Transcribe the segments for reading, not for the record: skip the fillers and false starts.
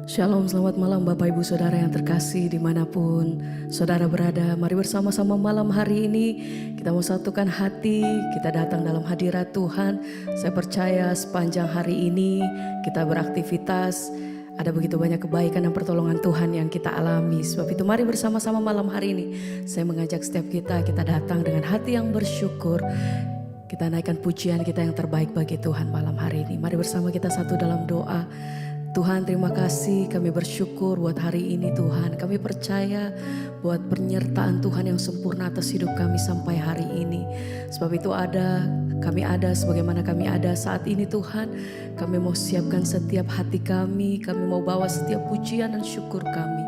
Shalom, selamat malam Bapak Ibu Saudara yang terkasih dimanapun Saudara berada. Mari bersama-sama malam hari ini kita mau satukan hati, kita datang dalam hadirat Tuhan. Saya percaya sepanjang hari ini kita beraktivitas, ada begitu banyak kebaikan dan pertolongan Tuhan yang kita alami. Sebab itu mari bersama-sama malam hari ini saya mengajak setiap kita datang dengan hati yang bersyukur. Kita naikkan pujian kita yang terbaik bagi Tuhan malam hari ini. Mari bersama kita satu dalam doa. Tuhan, terima kasih, kami bersyukur buat hari ini Tuhan. Kami percaya buat penyertaan Tuhan yang sempurna atas hidup kami sampai hari ini. Sebab itu kami ada sebagaimana kami ada saat ini Tuhan. Kami mau siapkan setiap hati kami mau bawa setiap pujian dan syukur kami.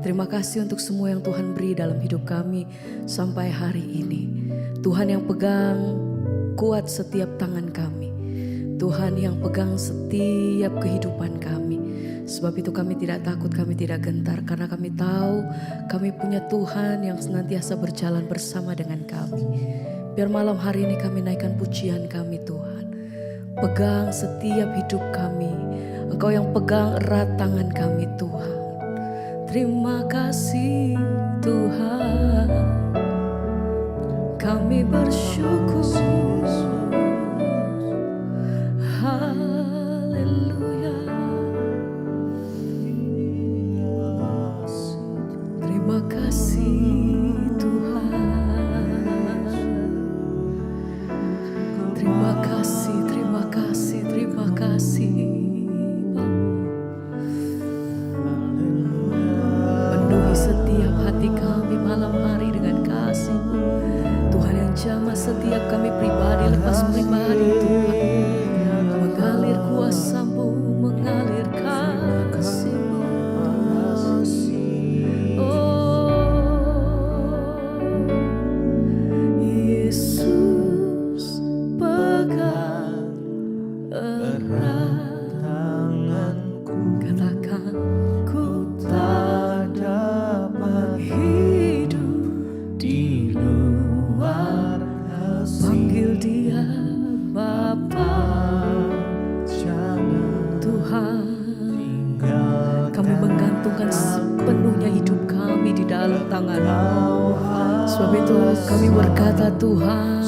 Terima kasih untuk semua yang Tuhan beri dalam hidup kami sampai hari ini. Tuhan yang pegang kuat setiap tangan kami. Tuhan yang pegang setiap kehidupan kami. Sebab itu kami tidak takut, kami tidak gentar. Karena kami tahu kami punya Tuhan yang senantiasa berjalan bersama dengan kami. Biar malam hari ini kami naikkan pujian kami Tuhan. Pegang setiap hidup kami. Engkau yang pegang erat tangan kami Tuhan. Terima kasih Tuhan. Kami bersyukur. Haleluya. Terima kasih Tuhan. Terima kasih, terima kasih, terima kasih. Penuhi setiap hati kami malam hari dengan kasih. Tuhan yang jamah setiap kami pribadi lepas pribadi Tuhan. Mengalir kuasa-Mu, mengalir kasih-Mu. Oh, Yesus pegang erat tanganku. Katakan, ku tak dapat hidup di luar kasih. Panggil Dia Bapa. Tuhan, kami menggantungkan sepenuhnya hidup kami di dalam tangan-Mu. Sebab itu kami berkata Tuhan,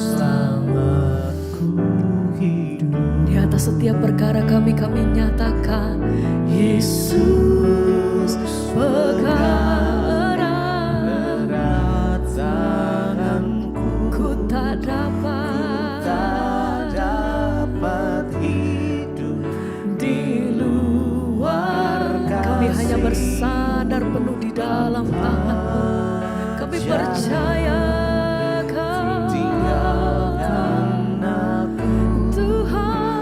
di atas setiap perkara kami nyatakan, Yesus pegang erat tanganku. Ku tak dapat hidup di luar. Kami hanya bersandar penuh di dalam tangan-Mu. Kami percaya Tuhan,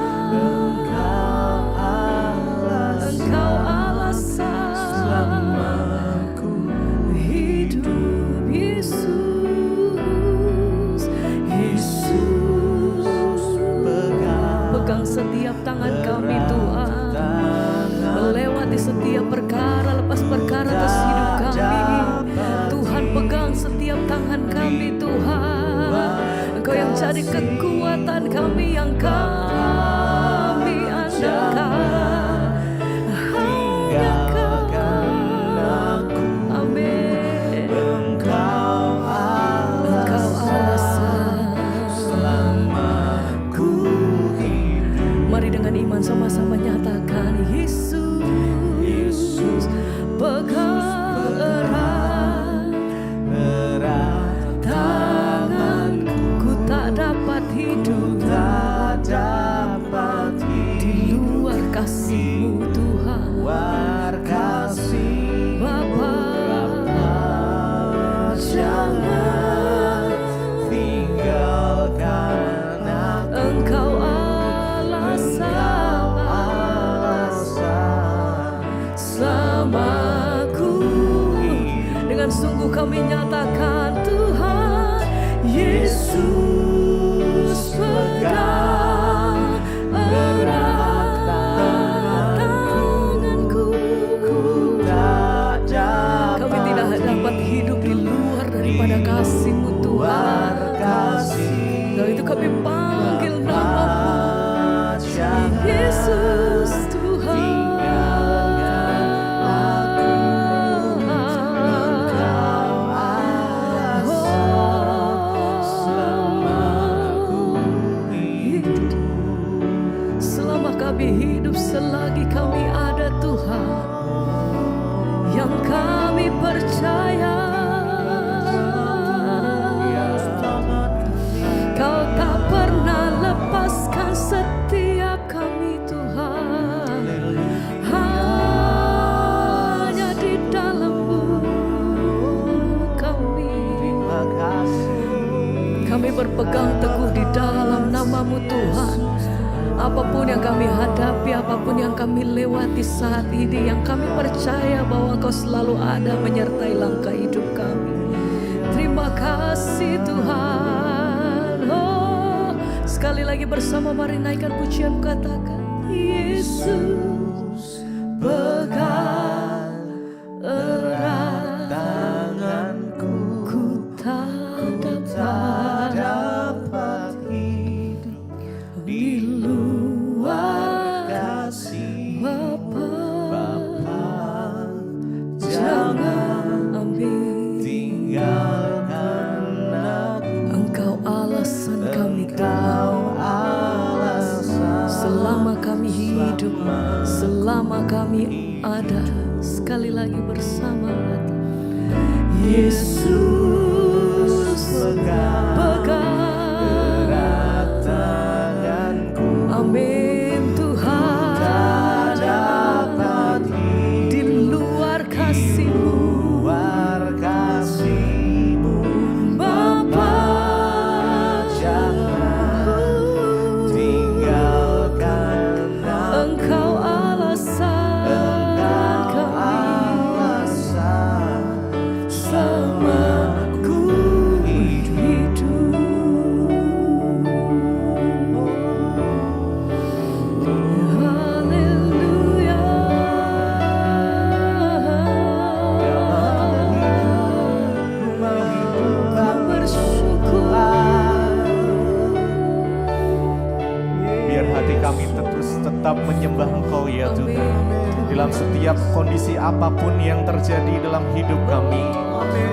Engkau alasan selamaku hidup. Yesus pegang setiap tangan kami Tuhan, melewati setiap perkara lepas perkara atas hidup kami. Tuhan pegang setiap tangan kami Tuhan. Engkau yang jadi kekuatan kami, yang kami andalkan. Hanya Kau, amin. Engkau alasan selamaku hidup. Mari dengan iman sama-sama nyatakan, Yesus pegang erat tanganku. Ku tak dapat hidup di luar kasih-Mu Tuhan. Bapa, jangan tinggalkan aku. Engkau alasan selamaku. Dengan sungguh kami nyatakan Tuhan, Yesus pegang erat tanganku. Kami tidak dapat hidup di luar daripada kasih-Mu Tuhan. Karena itu kami panggil nama-Mu, Yesus Tuhan. kami berpegang teguh di dalam nama-Mu Tuhan. Apapun yang kami hadapi, apapun yang kami lewati saat ini, yang kami percaya bahwa Engkau selalu ada menyertai langkah hidup kami. Terima kasih Tuhan. Oh, sekali lagi bersama mari naikkan pujian, katakan Yesus, pegang erat tanganku, ku tak dapat hidup di luar kasih Bapa. Jangan ambil tinggalkan aku, Engkau alasan kami Tuhan. Selama kami hidup, selama kami ada, sekali lagi bersama Yesus, pegang erat tanganku. Amin Tuhan. Tak dapat di luar kasih-Mu, Bapa. Jangan tinggalkan Engkau alasan kami, sama ku hidup. Haleluya. Ku bersyukur. Biar hati kami terus tetap menyembah Engkau ya Tuhan. Dalam setiap kondisi apapun yang terjadi dalam hidup kami,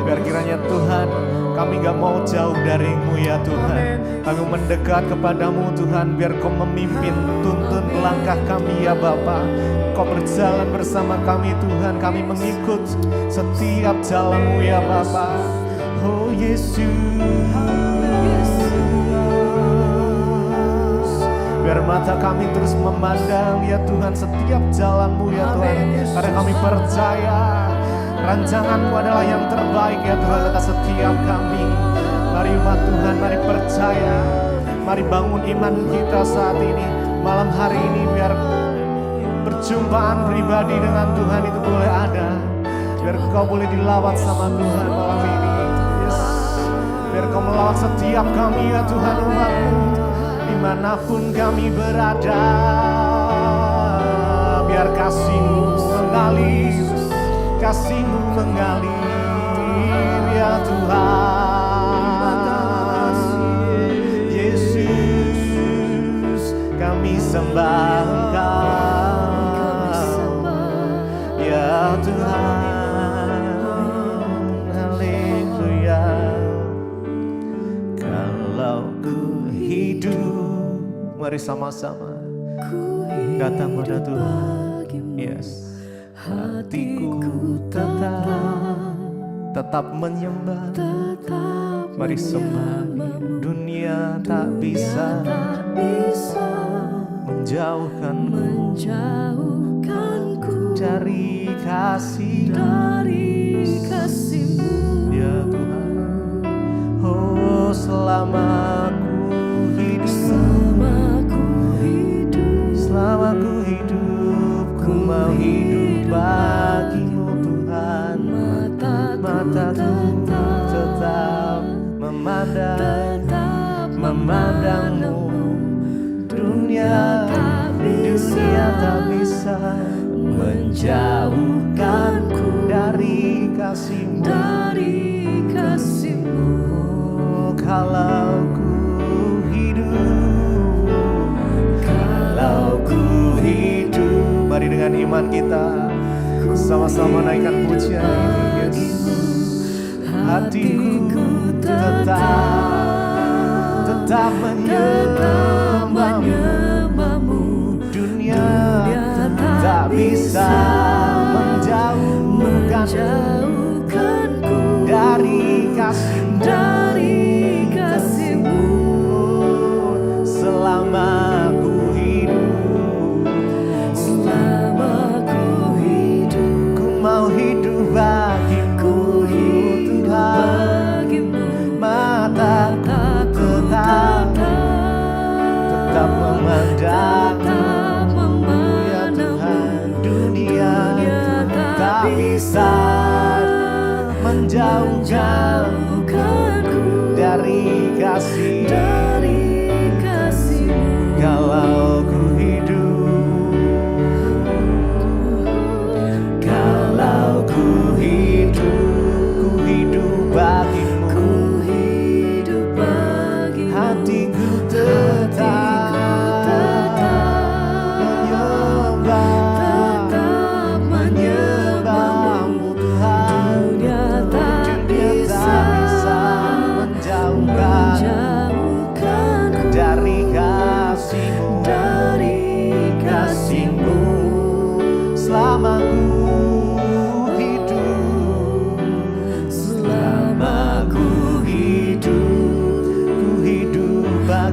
biar kiranya Tuhan, kami gak mau jauh dari-Mu ya Tuhan. Kami mendekat kepadamu Tuhan, biar Kau memimpin, tuntun langkah kami ya Bapa. Kau berjalan bersama kami Tuhan, kami mengikut setiap jalan-Mu ya Bapa. Oh Yesus, biar mata kami terus memandang ya Tuhan setiap jalan-Mu ya Tuhan. Karena kami percaya rancangan-Mu adalah yang terbaik ya Tuhan atas setiap kami. Mari umat Tuhan, mari percaya, mari bangun iman kita saat ini. Malam hari ini biar perjumpaan pribadi dengan Tuhan itu boleh ada. Biar Kau boleh dilawat sama Tuhan malam ini. Yes. Biar Kau melawat setiap kami ya Tuhan, umat-Mu. Dimanapun kami berada, biar kasih-Mu mengalir, kasih-Mu mengalir ya Tuhan. Yesus, kami sembah Engkau ya Tuhan. Haleluya. Kalau ku hidup, mari sama-sama datang pada Tuhan. Yes. Hatiku tetap menyembah, mari sembah. Dunia tak bisa menjauhkanku dari kasih-Mu ya Tuhan. Oh, selama ku hidup, ku mau hidup bagi-Mu Tuhan. Mataku tetap memandang-Mu. Dunia tak bisa menjauhkanku dari kasih-Mu. Oh, kalau ku hidup, mari dengan iman kita sama-sama naikkan pujian ini. Yesus, hatiku tetap menyembah-Mu. Dunia tak bisa menjauhkanku dari kasih-Mu. Selama ku hidup, ku mau hidup bagi-Mu Tuhan. Mataku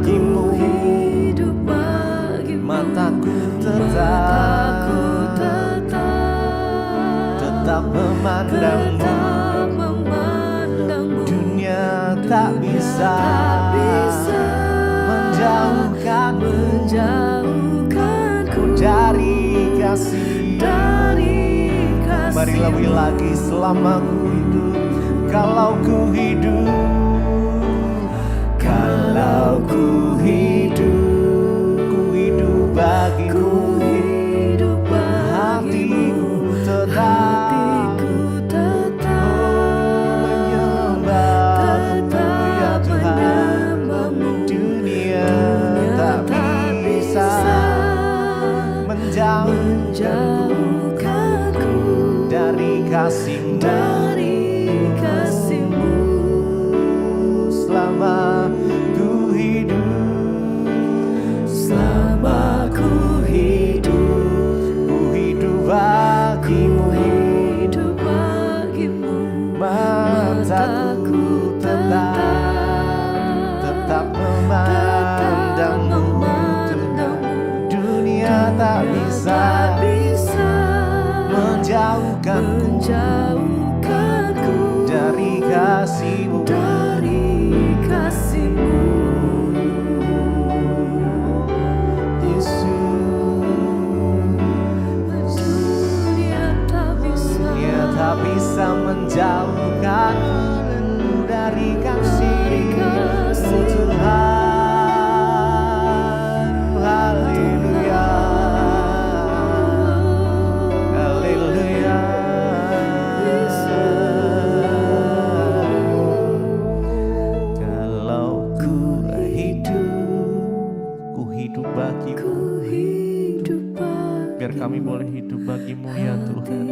bagimu, hidup bagimu, mataku tetap memandangmu, dunia tak bisa menjauhkanku dari kasih. Mari lebih lagi, selama ku hidup, kalau ku hidup bagimu, hatiku tetap menyembahmu ya Tuhan. Dunia tak bisa menjauhkanku dari kasih-Mu. Selama ku hidup, bagimu, mataku tetap memandangmu, dunia tak bisa menjauhkanku dari kasih-Mu. Tak bisa menjauhkanku dari kasih-Mu Tuhan. Haleluya, haleluya. Kalau ku hidup bagimu, biar kami boleh hidup bagimu ya Tuhan.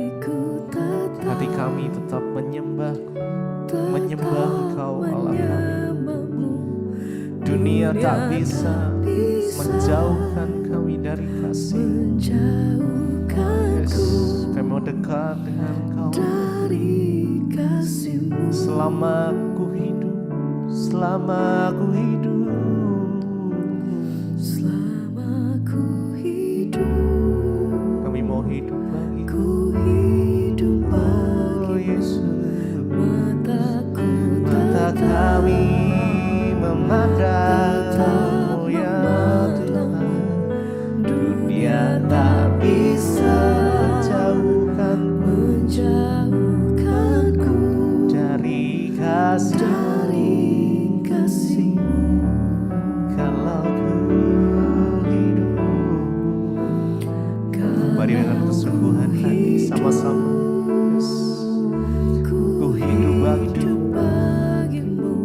Hati kami tetap menyembah Engkau Allah kami. Dunia tak bisa menjauhkan kami dari kasih. Yes, kami mau dekat dengan Engkau. Selama aku hidup, kami mau hidup bagimu. Mata kami memandangmu ya Tuhan. Dunia tak bisa menjauhkanku dari kasih-Mu. Kalau ku hidup, mari dengan kesungguhan hati sama-sama. Ku hidup bagimu,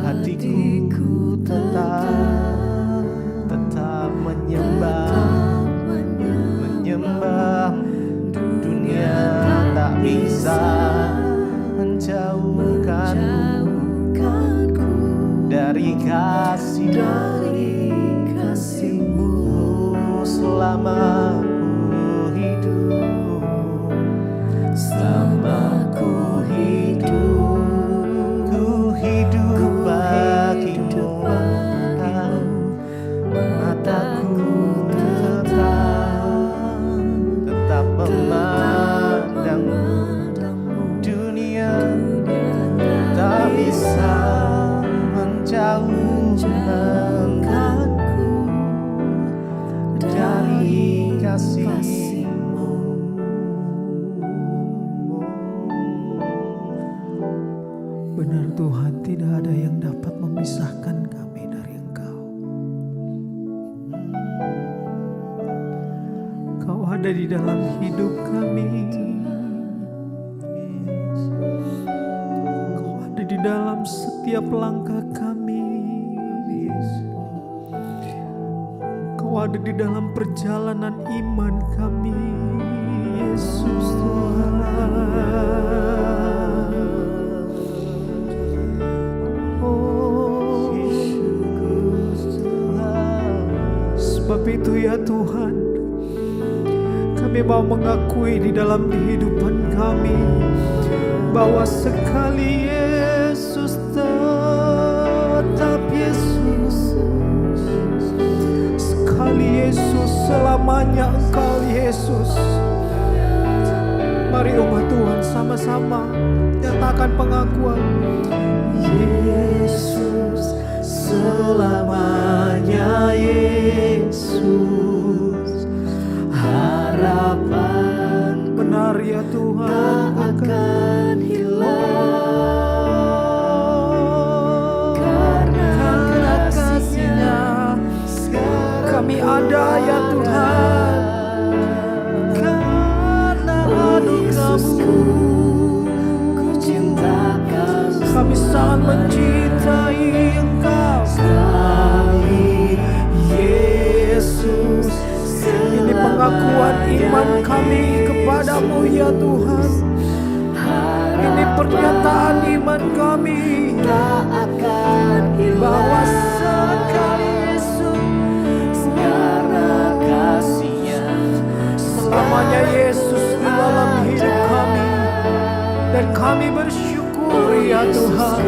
hatiku tetap menyembah. Dunia tak bisa menjauhkanku dari kasih-Mu. Selama ku hidup, ku hidup bagimu. Mataku tetap memandangmu, dunia tak bisa menjauhkanku dari kasih-Mu. Benar Tuhan, tidak ada yang dapat memisahkan kami dari Engkau. Kau ada di dalam hidup kami. Kau ada di dalam setiap langkah kami. Kau ada di dalam perjalanan iman kami, Yesus Tuhan. Sebab itu ya Tuhan, kami mau mengakui di dalam kehidupan kami bahwa sekali Yesus tetap Yesus, Yesus. Mari umat Tuhan sama-sama nyatakan pengakuan. Yesus selamanya, Yesus harapan. Benar ya Tuhan, akan hilang karena kasih-Nya kami ada ya Tuhan. Karena anugerah-Mu kami sangat mencintai Engkau sekali, Yesus. Ini pengakuan iman kami kepadamu ya Tuhan. Ini pernyataan iman kami bahwa sekali Yesus karena kasih-Nya selamanya Yesus di dalam hidup kami. Dan kami bersyukur ya Tuhan.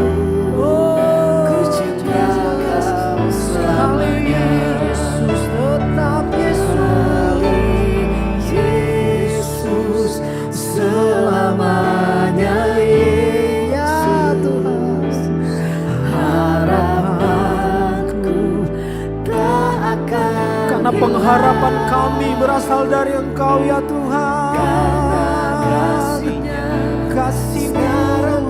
Oh, sekali Yesus, tetap Yesus selamanya ya Tuhan. Harapanku tak akan, karena pengharapan kami berasal dari Engkau ya Tuhan. Kasih-Mu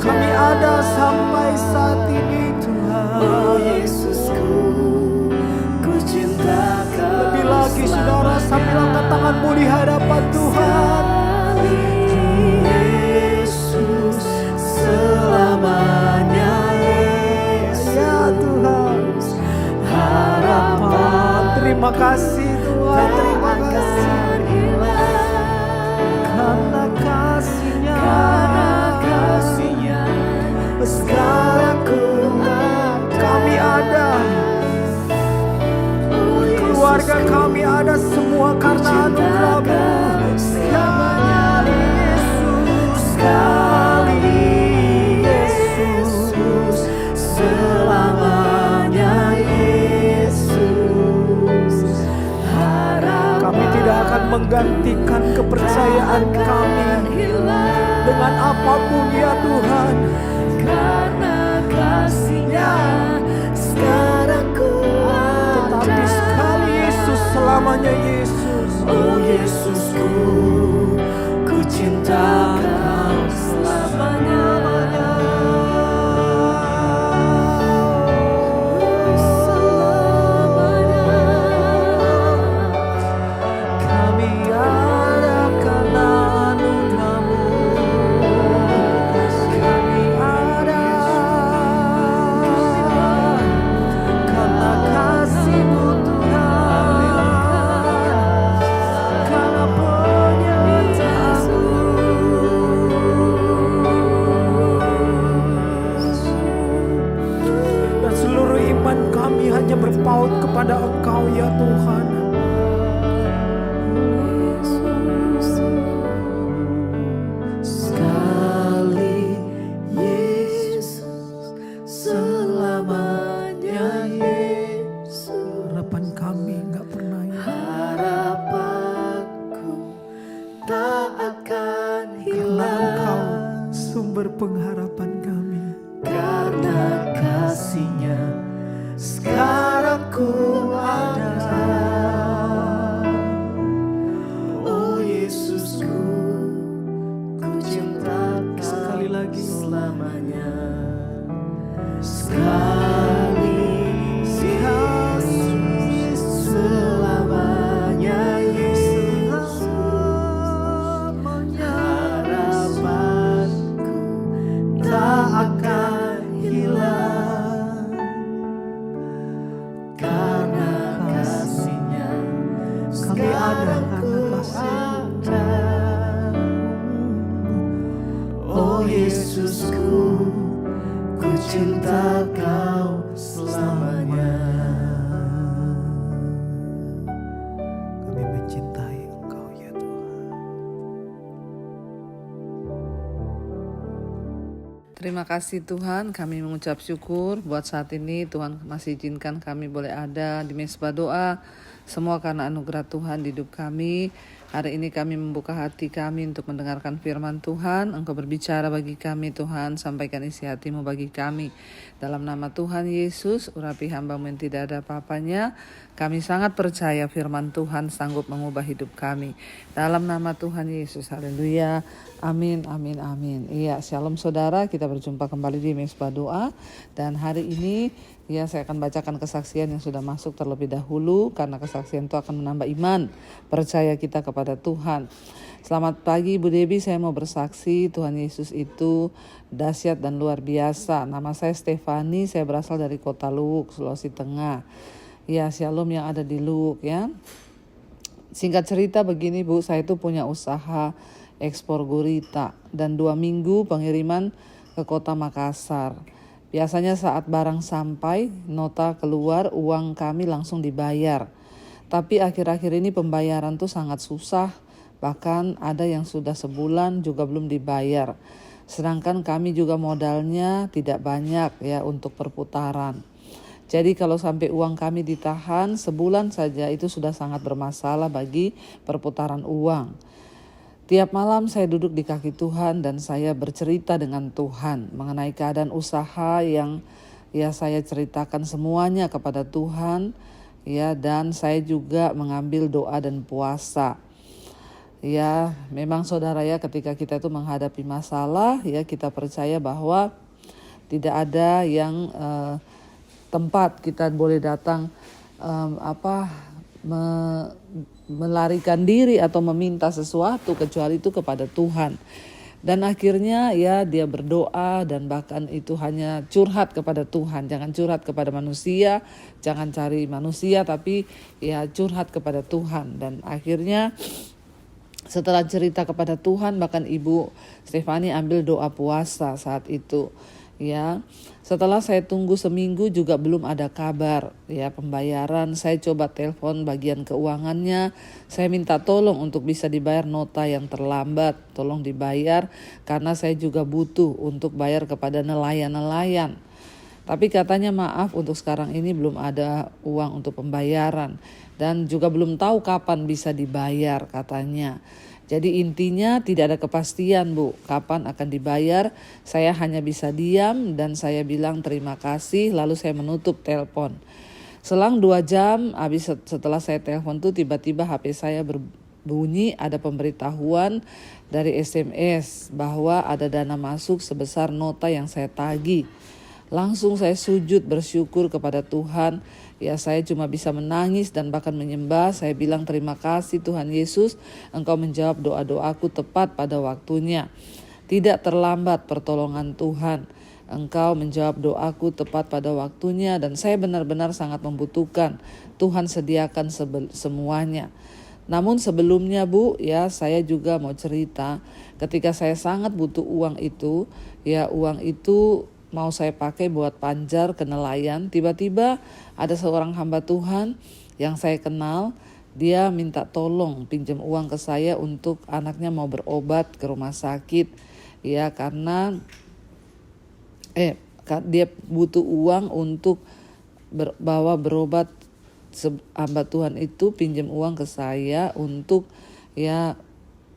kami ada sampai saat ini Tuhan. Oh Yesusku, ku cinta Kau. Lebih lagi saudara, sambil angkat tanganmu di hadapan Tuhan. Yesus selamanya, ya Tuhan. Harapan, terima kasih Tuhan, terima kasih. Karena kasih-Nya, sekarang kami ada, keluarga kami ada, semua karena anugerah-Mu. Sekali Yesus selamanya, Yesus harapan. Kami tidak akan menggantikan kepercayaan kami dengan apapun ya Tuhan. Karena kasih-Nya sekarang ku ada. Tetapi sekali Yesus selamanya, Yesus. Oh Yesusku, ku cinta Kau selamanya. Kami ada karena anugerah-Mu. Kami ada karena kasih-Mu Tuhan. Karena penyertaan-Mu. Dan seluruh iman kami hanya berpaut kepada Engkau ya Tuhan. Sekali Yesus selamanya, Yesus. Harapan kami enggak pernah ya. Harapanku tak akan hilang. Engkau sumber pengharapan kami. Karena kasih-Nya sekarang ku ada. Oh Yesusku, ku cinta Kau sekali lagi selamanya. Sekali Yesus selamanya, Yesus harapanku tak akan hilang. Karena kasih-Nya kami ada, karena kasih-Mu. Oh Yesusku, ku cinta Kau selamanya. Kami mencintai Engkau ya Tuhan. Terima kasih Tuhan, kami mengucap syukur buat saat ini Tuhan masih izinkan kami boleh ada di mesbah doa. Semua karena anugerah Tuhan di hidup kami. Hari ini kami membuka hati kami untuk mendengarkan firman Tuhan. Engkau berbicara bagi kami Tuhan, sampaikan isi hati-Mu bagi kami. Dalam nama Tuhan Yesus, urapi hamba-Mu yang tidak ada apa-apanya. Kami sangat percaya firman Tuhan sanggup mengubah hidup kami. Dalam nama Tuhan Yesus, haleluya. Amin, amin, amin. Iya, shalom saudara, kita berjumpa kembali di Mesbah Doa. Dan hari ini saya akan bacakan kesaksian yang sudah masuk terlebih dahulu, karena kesaksian itu akan menambah iman, percaya kita kepada Tuhan. Selamat pagi Bu Debi, saya mau bersaksi Tuhan Yesus itu dahsyat dan luar biasa. Nama saya Stefani, saya berasal dari kota Luwuk, Sulawesi Tengah. Ya, shalom yang ada di Luwuk ya. Singkat cerita begini Bu, saya itu punya usaha ekspor gurita dan 2 minggu pengiriman ke kota Makassar. Biasanya saat barang sampai, nota keluar, uang kami langsung dibayar. Tapi akhir-akhir ini pembayaran tuh sangat susah, bahkan ada yang sudah sebulan juga belum dibayar. Sedangkan kami juga modalnya tidak banyak ya untuk perputaran. Jadi kalau sampai uang kami ditahan sebulan saja itu sudah sangat bermasalah bagi perputaran uang. Tiap malam saya duduk di kaki Tuhan dan saya bercerita dengan Tuhan mengenai keadaan usaha yang saya ceritakan semuanya kepada Tuhan ya, dan saya juga mengambil doa dan puasa. Ya, memang saudara ya, ketika kita itu menghadapi masalah ya, kita percaya bahwa tidak ada yang tempat kita boleh datang melarikan diri atau meminta sesuatu kecuali itu kepada Tuhan. Dan akhirnya ya dia berdoa dan bahkan itu hanya curhat kepada Tuhan. Jangan curhat kepada manusia, jangan cari manusia, tapi ya curhat kepada Tuhan. Dan akhirnya setelah cerita kepada Tuhan, bahkan Ibu Stefani ambil doa puasa saat itu. Ya, setelah saya tunggu seminggu juga belum ada kabar ya pembayaran. Saya coba telepon bagian keuangannya, saya minta tolong untuk bisa dibayar nota yang terlambat, tolong dibayar karena saya juga butuh untuk bayar kepada nelayan-nelayan. Tapi katanya maaf untuk sekarang ini belum ada uang untuk pembayaran dan juga belum tahu kapan bisa dibayar katanya. Jadi intinya tidak ada kepastian Bu, kapan akan dibayar. Saya hanya bisa diam dan saya bilang terima kasih, lalu saya menutup telepon. Selang 2 jam habis setelah saya telepon tuh tiba-tiba HP saya berbunyi, ada pemberitahuan dari SMS bahwa ada dana masuk sebesar nota yang saya tagih. Langsung saya sujud bersyukur kepada Tuhan. Ya, saya cuma bisa menangis dan bahkan menyembah. Saya bilang terima kasih Tuhan Yesus, Engkau menjawab doa-doaku tepat pada waktunya. Tidak terlambat pertolongan Tuhan. Engkau menjawab doaku tepat pada waktunya dan saya benar-benar sangat membutuhkan. Tuhan sediakan semuanya. Namun sebelumnya Bu, ya saya juga mau cerita. Ketika saya sangat butuh uang itu, ya uang itu mau saya pakai buat panjar ke nelayan. Tiba-tiba ada seorang hamba Tuhan yang saya kenal. Dia minta tolong pinjam uang ke saya untuk anaknya mau berobat ke rumah sakit. Ya karena dia butuh uang untuk bawa berobat. Hamba Tuhan itu pinjam uang ke saya untuk ya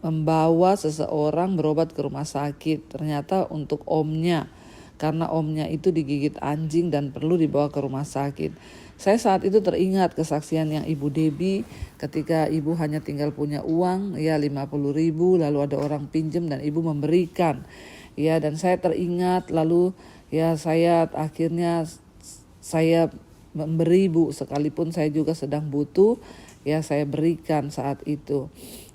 membawa seseorang berobat ke rumah sakit. Ternyata untuk omnya. Karena omnya itu digigit anjing dan perlu dibawa ke rumah sakit. Saya saat itu teringat kesaksian yang Ibu Debi ketika Ibu hanya tinggal punya uang ya 50.000, lalu ada orang pinjam dan Ibu memberikan. Ya, dan saya teringat lalu ya saya akhirnya memberi Bu, sekalipun saya juga sedang butuh ya saya berikan saat itu.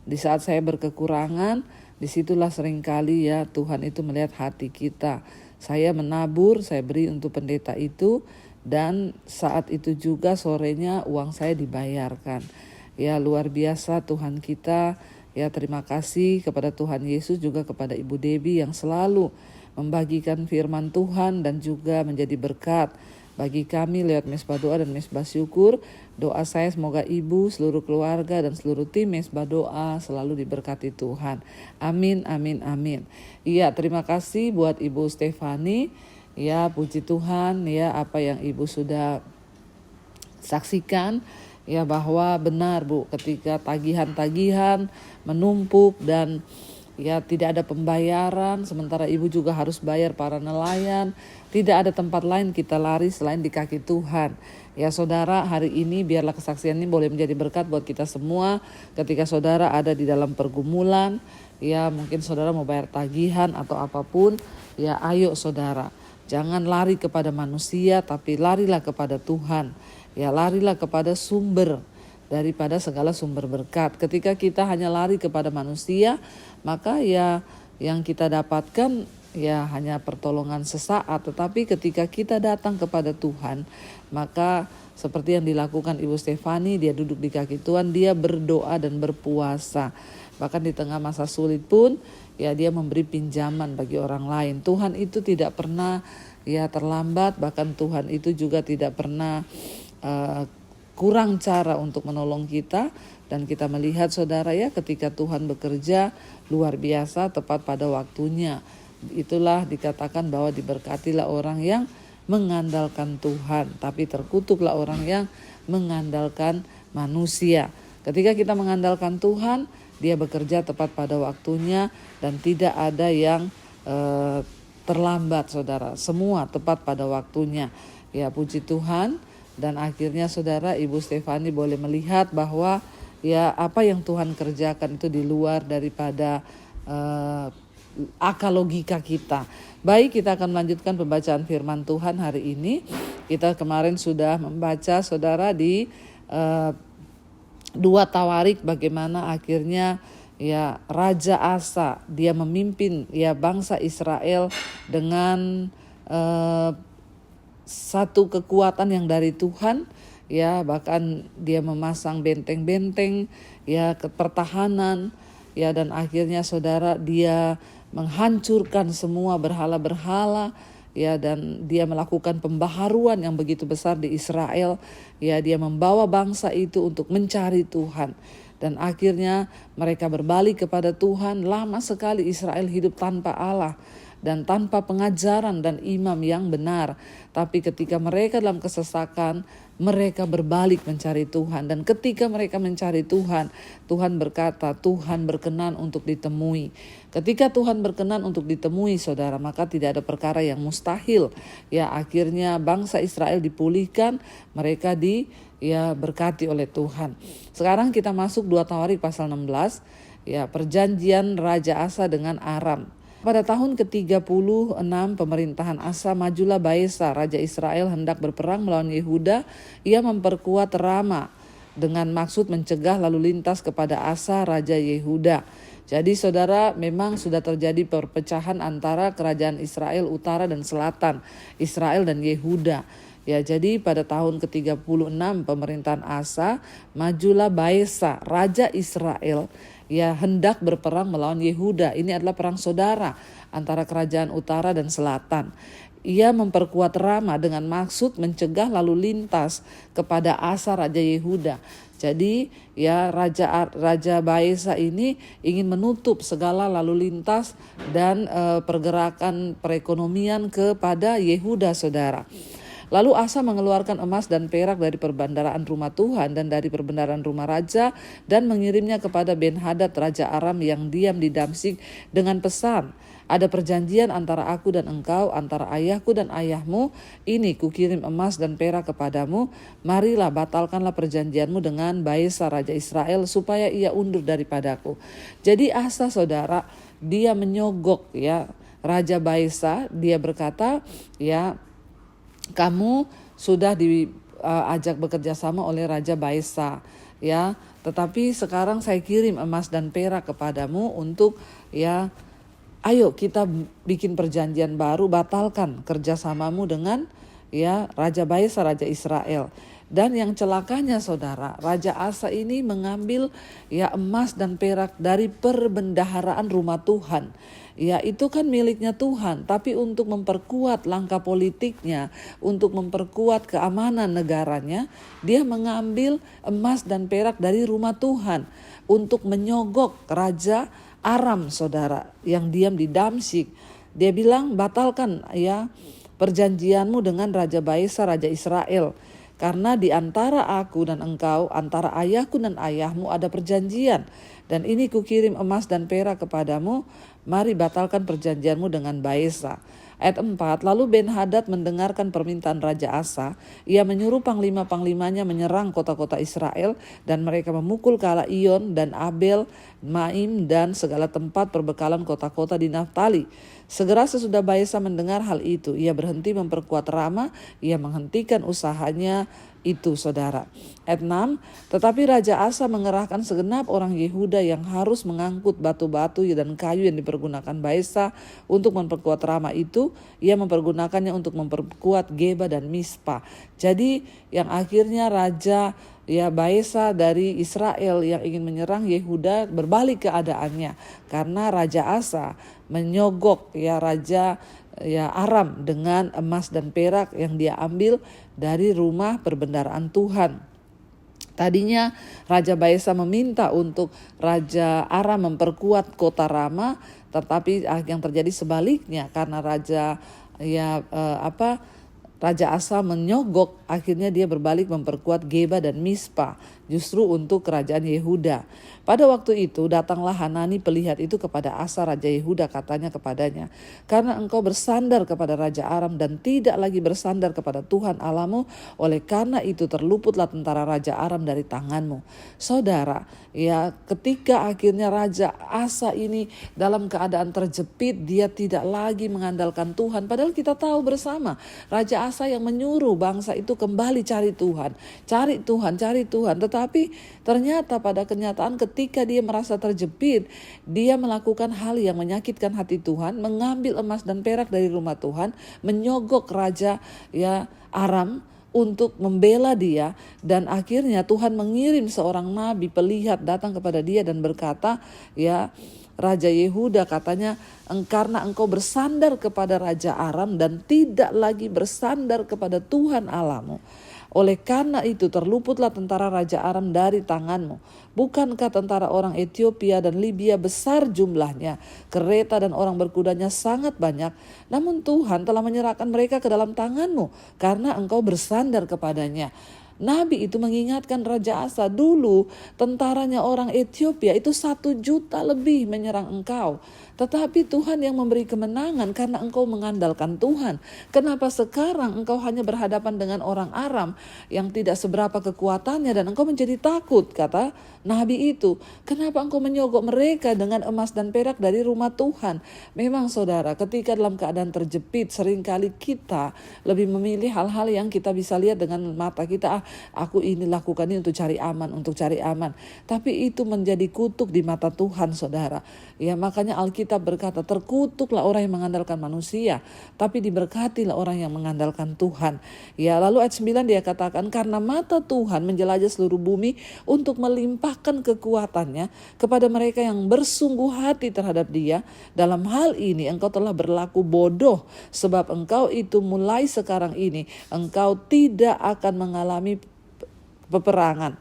Di saat saya berkekurangan, disitulah seringkali ya Tuhan itu melihat hati kita. Saya menabur, saya beri untuk pendeta itu dan saat itu juga sorenya uang saya dibayarkan. Ya luar biasa Tuhan kita. Ya terima kasih kepada Tuhan Yesus juga kepada Ibu Debi yang selalu membagikan firman Tuhan dan juga menjadi berkat bagi kami lewat Mesbah Doa dan Mesbah Syukur. Doa saya semoga Ibu, seluruh keluarga dan seluruh tim Mesbah Doa selalu diberkati Tuhan. Amin, amin, amin. Iya, terima kasih buat Ibu Stefani. Ya, puji Tuhan ya apa yang Ibu sudah saksikan. ya bahwa benar Bu, ketika tagihan-tagihan menumpuk dan ya tidak ada pembayaran, sementara ibu juga harus bayar para nelayan, tidak ada tempat lain kita lari selain di kaki Tuhan. Ya saudara, hari ini biarlah kesaksian ini boleh menjadi berkat buat kita semua ketika saudara ada di dalam pergumulan, ya mungkin saudara mau bayar tagihan atau apapun, ya ayo saudara, jangan lari kepada manusia tapi larilah kepada Tuhan. Ya larilah kepada sumber daripada segala sumber berkat. Ketika kita hanya lari kepada manusia, maka ya yang kita dapatkan ya hanya pertolongan sesaat. Tetapi ketika kita datang kepada Tuhan, maka seperti yang dilakukan Ibu Stefani, dia duduk di kaki Tuhan, dia berdoa dan berpuasa. Bahkan di tengah masa sulit pun ya dia memberi pinjaman bagi orang lain. Tuhan itu tidak pernah ya terlambat, bahkan Tuhan itu juga tidak pernah kurang cara untuk menolong kita. Dan kita melihat saudara ya, ketika Tuhan bekerja luar biasa tepat pada waktunya. Itulah dikatakan bahwa diberkatilah orang yang mengandalkan Tuhan, tapi terkutuklah orang yang mengandalkan manusia. Ketika kita mengandalkan Tuhan, dia bekerja tepat pada waktunya dan tidak ada yang terlambat saudara. Semua tepat pada waktunya. Ya puji Tuhan. Dan akhirnya saudara, Ibu Stefani boleh melihat bahwa ya apa yang Tuhan kerjakan itu di luar daripada akal logika kita. Baik, kita akan melanjutkan pembacaan firman Tuhan hari ini. Kita kemarin sudah membaca saudara di 2 Tawarik bagaimana akhirnya ya Raja Asa dia memimpin ya bangsa Israel dengan satu kekuatan yang dari Tuhan, ya bahkan dia memasang benteng-benteng ya pertahanan ya, dan akhirnya saudara dia menghancurkan semua berhala-berhala ya, dan dia melakukan pembaharuan yang begitu besar di Israel ya. Dia membawa bangsa itu untuk mencari Tuhan dan akhirnya mereka berbalik kepada Tuhan. Lama sekali Israel hidup tanpa Allah dan tanpa pengajaran dan imam yang benar. Tapi ketika mereka dalam kesesakan, mereka berbalik mencari Tuhan. Dan ketika mereka mencari Tuhan, Tuhan berkata, Tuhan berkenan untuk ditemui. Ketika Tuhan berkenan untuk ditemui saudara, maka tidak ada perkara yang mustahil. Ya akhirnya bangsa Israel dipulihkan, mereka berkati oleh Tuhan. Sekarang kita masuk 2 Tawarik pasal 16, ya perjanjian Raja Asa dengan Aram. Pada tahun ke-36 pemerintahan Asa, majulah Baesa, Raja Israel hendak berperang melawan Yehuda. Ia memperkuat Rama dengan maksud mencegah lalu lintas kepada Asa, Raja Yehuda. Jadi saudara, memang sudah terjadi perpecahan antara kerajaan Israel utara dan selatan, Israel dan Yehuda. Ya, jadi pada tahun ke-36 pemerintahan Asa, majulah Baesa, Raja Israel, ya hendak berperang melawan Yehuda. Ini adalah perang saudara antara kerajaan utara dan selatan. Ia memperkuat Rama dengan maksud mencegah lalu lintas kepada Asa, Raja Yehuda. Jadi ya Raja Baesa ini ingin menutup segala lalu lintas dan pergerakan perekonomian kepada Yehuda saudara. Lalu Asa mengeluarkan emas dan perak dari perbendaharaan rumah Tuhan dan dari perbendaharaan rumah raja dan mengirimnya kepada Ben-Hadad Raja Aram yang diam di Damsyik dengan pesan, ada perjanjian antara aku dan engkau, antara ayahku dan ayahmu, ini kukirim emas dan perak kepadamu, marilah batalkanlah perjanjianmu dengan Baesa Raja Israel supaya ia undur daripadaku. Jadi Asa saudara, dia menyogok ya Raja Baesa, dia berkata ya, kamu sudah diajak bekerja sama oleh Raja Baesa ya, tetapi sekarang saya kirim emas dan perak kepadamu untuk ya, ayo kita bikin perjanjian baru, batalkan kerjasamamu dengan ya Raja Baesa Raja Israel. Dan yang celakanya saudara, Raja Asa ini mengambil ya emas dan perak dari perbendaharaan rumah Tuhan. Ya itu kan miliknya Tuhan, tapi untuk memperkuat langkah politiknya, untuk memperkuat keamanan negaranya, dia mengambil emas dan perak dari rumah Tuhan untuk menyogok Raja Aram saudara yang diam di Damsyik. Dia bilang batalkan ya perjanjianmu dengan Raja Baesa Raja Israel. Karena di antara aku dan engkau, antara ayahku dan ayahmu ada perjanjian. Dan ini kukirim emas dan perak kepadamu, mari batalkan perjanjianmu dengan Baesa. Ayat 4, lalu Ben-Hadad mendengarkan permintaan Raja Asa. Ia menyuruh panglima-panglimanya menyerang kota-kota Israel, dan mereka memukul Kala Iyon dan Abel, Maim, dan segala tempat perbekalan kota-kota di Naftali. Segera sesudah Baesa mendengar hal itu, ia berhenti memperkuat Rama, ia menghentikan usahanya itu, saudara. Ayat 6, tetapi Raja Asa mengerahkan segenap orang Yehuda yang harus mengangkut batu-batu dan kayu yang dipergunakan Baesa untuk memperkuat Rama itu. Ia mempergunakannya untuk memperkuat Geba dan Mispa. Jadi yang akhirnya Raja Baesa dari Israel yang ingin menyerang Yehuda berbalik keadaannya, karena Raja Asa menyogok Raja Aram dengan emas dan perak yang dia ambil dari rumah perbendaharaan Tuhan. Tadinya Raja Baesa meminta untuk Raja Aram memperkuat kota Rama, tetapi yang terjadi sebaliknya, karena Raja Asa menyogok, akhirnya dia berbalik memperkuat Geba dan Mispa, justru untuk kerajaan Yehuda. Pada waktu itu datanglah Hanani pelihat itu kepada Asa Raja Yehuda, katanya kepadanya, karena engkau bersandar kepada Raja Aram dan tidak lagi bersandar kepada Tuhan Allahmu, oleh karena itu terluputlah tentara Raja Aram dari tanganmu. Saudara, ketika akhirnya Raja Asa ini dalam keadaan terjepit, dia tidak lagi mengandalkan Tuhan, padahal kita tahu bersama Raja Asa yang menyuruh bangsa itu kembali cari Tuhan. Tetapi ternyata pada kenyataan ketika dia merasa terjepit, dia melakukan hal yang menyakitkan hati Tuhan, mengambil emas dan perak dari rumah Tuhan, menyogok Raja Aram untuk membela dia, dan akhirnya Tuhan mengirim seorang nabi pelihat datang kepada dia dan berkata, Raja Yehuda, katanya, karena engkau bersandar kepada Raja Aram dan tidak lagi bersandar kepada Tuhan Allahmu, oleh karena itu terluputlah tentara Raja Aram dari tanganmu. Bukankah tentara orang Ethiopia dan Libya besar jumlahnya, kereta dan orang berkudanya sangat banyak, namun Tuhan telah menyerahkan mereka ke dalam tanganmu karena engkau bersandar kepadanya. Nabi itu mengingatkan Raja Asa, dulu tentaranya orang Ethiopia itu 1 juta lebih menyerang engkau. Tetapi Tuhan yang memberi kemenangan karena engkau mengandalkan Tuhan. Kenapa sekarang engkau hanya berhadapan dengan orang Aram yang tidak seberapa kekuatannya dan engkau menjadi takut, kata Nabi itu. Kenapa engkau menyogok mereka dengan emas dan perak dari rumah Tuhan? Memang saudara, ketika dalam keadaan terjepit, seringkali kita lebih memilih hal-hal yang kita bisa lihat dengan mata kita. Aku ini lakukan ini untuk cari aman. Tapi itu menjadi kutuk di mata Tuhan, saudara. Makanya Alkitab berkata, terkutuklah orang yang mengandalkan manusia, tapi diberkatilah orang yang mengandalkan Tuhan. Lalu ayat 9 dia katakan, karena mata Tuhan menjelajah seluruh bumi untuk melimpahkan kekuatannya kepada mereka yang bersungguh hati terhadap dia. Dalam hal ini engkau telah berlaku bodoh, sebab engkau itu mulai sekarang ini engkau tidak akan mengalami peperangan.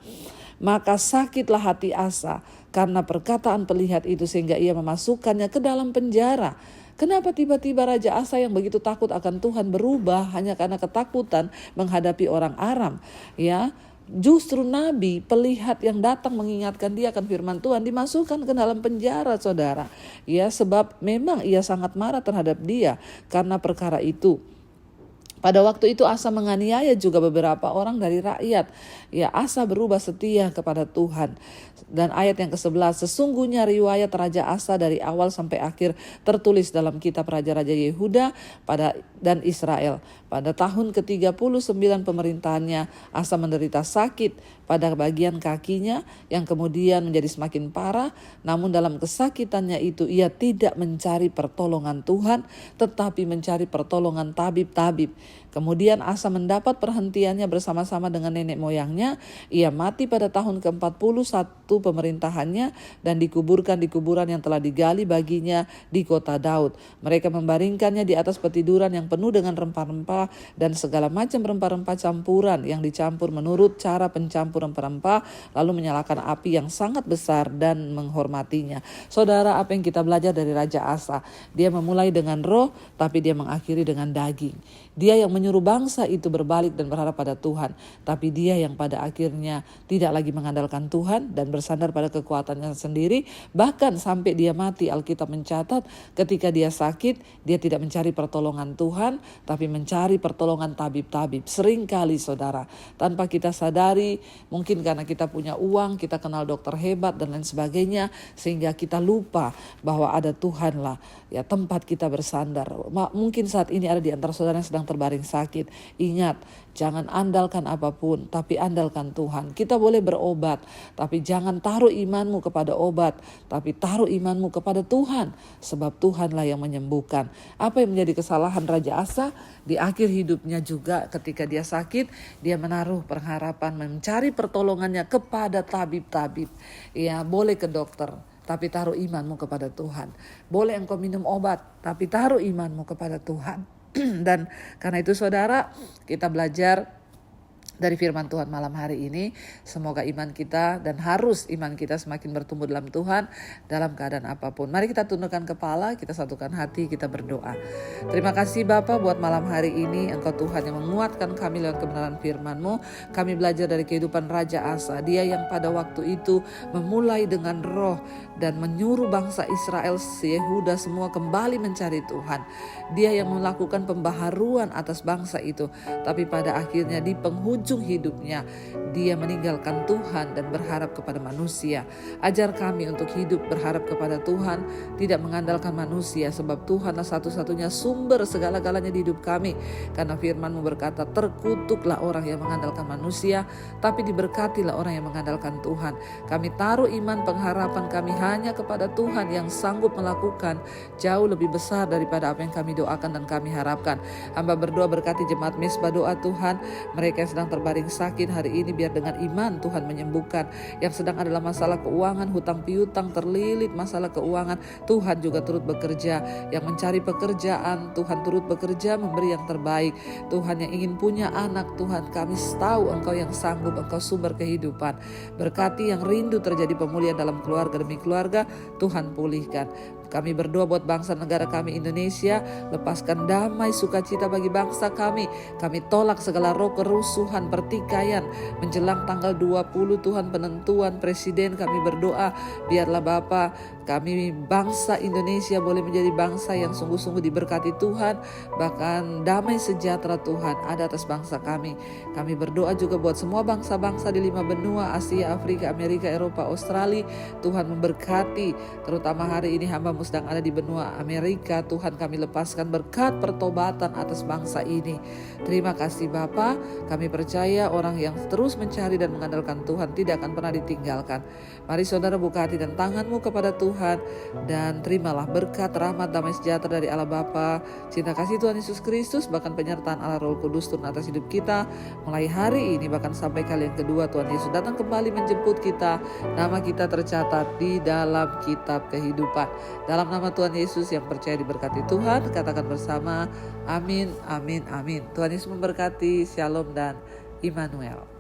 Maka sakitlah hati Asa karena perkataan pelihat itu, sehingga ia memasukkannya ke dalam penjara. Kenapa tiba-tiba Raja Asa yang begitu takut akan Tuhan berubah hanya karena ketakutan menghadapi orang Aram? Justru nabi pelihat yang datang mengingatkan dia akan firman Tuhan dimasukkan ke dalam penjara, saudara. Sebab memang ia sangat marah terhadap dia karena perkara itu. Pada waktu itu Asa menganiaya juga beberapa orang dari rakyat. Asa berubah setia kepada Tuhan. Dan ayat yang ke-11, sesungguhnya riwayat Raja Asa dari awal sampai akhir tertulis dalam kitab Raja-Raja Yehuda dan Israel. Pada tahun ke-39 pemerintahannya, Asa menderita sakit pada bagian kakinya yang kemudian menjadi semakin parah. Namun dalam kesakitannya itu ia tidak mencari pertolongan Tuhan, tetapi mencari pertolongan tabib-tabib. Kemudian Asa mendapat perhentiannya bersama-sama dengan nenek moyangnya. Ia mati pada tahun ke-41 pemerintahannya dan dikuburkan di kuburan yang telah digali baginya di kota Daud. Mereka membaringkannya di atas petiduran yang penuh dengan rempah-rempah dan segala macam rempah-rempah campuran yang dicampur menurut cara pencampur rempah-rempah, lalu menyalakan api yang sangat besar dan menghormatinya. Saudara, apa yang kita belajar dari Raja Asa? Dia memulai dengan roh, tapi dia mengakhiri dengan daging. Dia yang menyuruh menyuruh bangsa itu berbalik dan berharap pada Tuhan. Tapi dia yang pada akhirnya tidak lagi mengandalkan Tuhan dan bersandar pada kekuatannya sendiri. Bahkan sampai dia mati, Alkitab mencatat ketika dia sakit, dia tidak mencari pertolongan Tuhan, tapi mencari pertolongan tabib-tabib. Seringkali saudara, tanpa kita sadari, mungkin karena kita punya uang, kita kenal dokter hebat dan lain sebagainya, sehingga kita lupa bahwa ada Tuhan lah ya tempat kita bersandar. Mungkin saat ini ada di antara saudara yang sedang terbaring sakit. Ingat, jangan andalkan apapun, tapi andalkan Tuhan. Kita boleh berobat, tapi jangan taruh imanmu kepada obat, tapi taruh imanmu kepada Tuhan, sebab Tuhanlah yang menyembuhkan. Apa yang menjadi kesalahan Raja Asa di akhir hidupnya juga, ketika dia sakit, dia menaruh pengharapan, mencari pertolongannya kepada tabib-tabib. Ya, boleh ke dokter, tapi taruh imanmu kepada Tuhan. Boleh engkau minum obat, tapi taruh imanmu kepada Tuhan. Dan karena itu saudara, kita belajar dari firman Tuhan malam hari ini. Semoga iman kita, dan harus iman kita semakin bertumbuh dalam Tuhan dalam keadaan apapun. Mari kita tundukkan kepala, kita satukan hati, kita berdoa. Terima kasih Bapa buat malam hari ini. Engkau Tuhan yang menguatkan kami lewat kebenaran firman-Mu. Kami belajar dari kehidupan Raja Asa. Dia yang pada waktu itu memulai dengan roh dan menyuruh bangsa Israel, Yehuda semua kembali mencari Tuhan. Dia yang melakukan pembaharuan atas bangsa itu. Tapi pada akhirnya di penghujung hidupnya, dia meninggalkan Tuhan dan berharap kepada manusia. Ajar kami untuk hidup berharap kepada Tuhan, tidak mengandalkan manusia, sebab Tuhanlah satu-satunya sumber segala-galanya di hidup kami. Karena firman-Mu berkata, terkutuklah orang yang mengandalkan manusia, tapi diberkatilah orang yang mengandalkan Tuhan. Kami taruh iman pengharapan kami hanya kepada Tuhan yang sanggup melakukan jauh lebih besar daripada apa yang kami doakan dan kami harapkan. Hamba berdoa berkati jemaat Mesbah Doa Tuhan, mereka yang sedang terbaring sakit hari ini, biar dengan iman Tuhan menyembuhkan. Yang sedang adalah masalah keuangan, hutang piutang, terlilit masalah keuangan, Tuhan juga turut bekerja. Yang mencari pekerjaan, Tuhan turut bekerja, memberi yang terbaik. Tuhan yang ingin punya anak, Tuhan kami tahu Engkau yang sanggup, Engkau sumber kehidupan. Berkati yang rindu terjadi pemulihan dalam keluarga demi keluarga, Tuhan pulihkan. Kami berdoa buat bangsa negara kami Indonesia, lepaskan damai sukacita bagi bangsa kami. Kami tolak segala roh kerusuhan, pertikaian menjelang tanggal 20 Tuhan penentuan presiden. Kami berdoa biarlah Bapa, kami bangsa Indonesia boleh menjadi bangsa yang sungguh-sungguh diberkati Tuhan. Bahkan damai sejahtera Tuhan ada atas bangsa kami. Kami berdoa juga buat semua bangsa-bangsa di 5 benua, Asia, Afrika, Amerika, Eropa, Australia. Tuhan memberkati, terutama hari ini hamba sedang ada di benua Amerika. Tuhan kami lepaskan berkat pertobatan atas bangsa ini. Terima kasih Bapa, kami percaya orang yang terus mencari dan mengandalkan Tuhan tidak akan pernah ditinggalkan. Mari saudara buka hati dan tanganmu kepada Tuhan, dan terimalah berkat, rahmat, damai sejahtera dari Allah Bapa, cinta kasih Tuhan Yesus Kristus, bahkan penyertaan Allah Roh Kudus turun atas hidup kita mulai hari ini, bahkan sampai kali yang kedua Tuhan Yesus datang kembali menjemput kita. Nama kita tercatat di dalam kitab kehidupan. Dalam nama Tuhan Yesus yang percaya diberkati Tuhan, katakan bersama, amin, amin, amin. Tuhan Yesus memberkati, shalom dan Immanuel.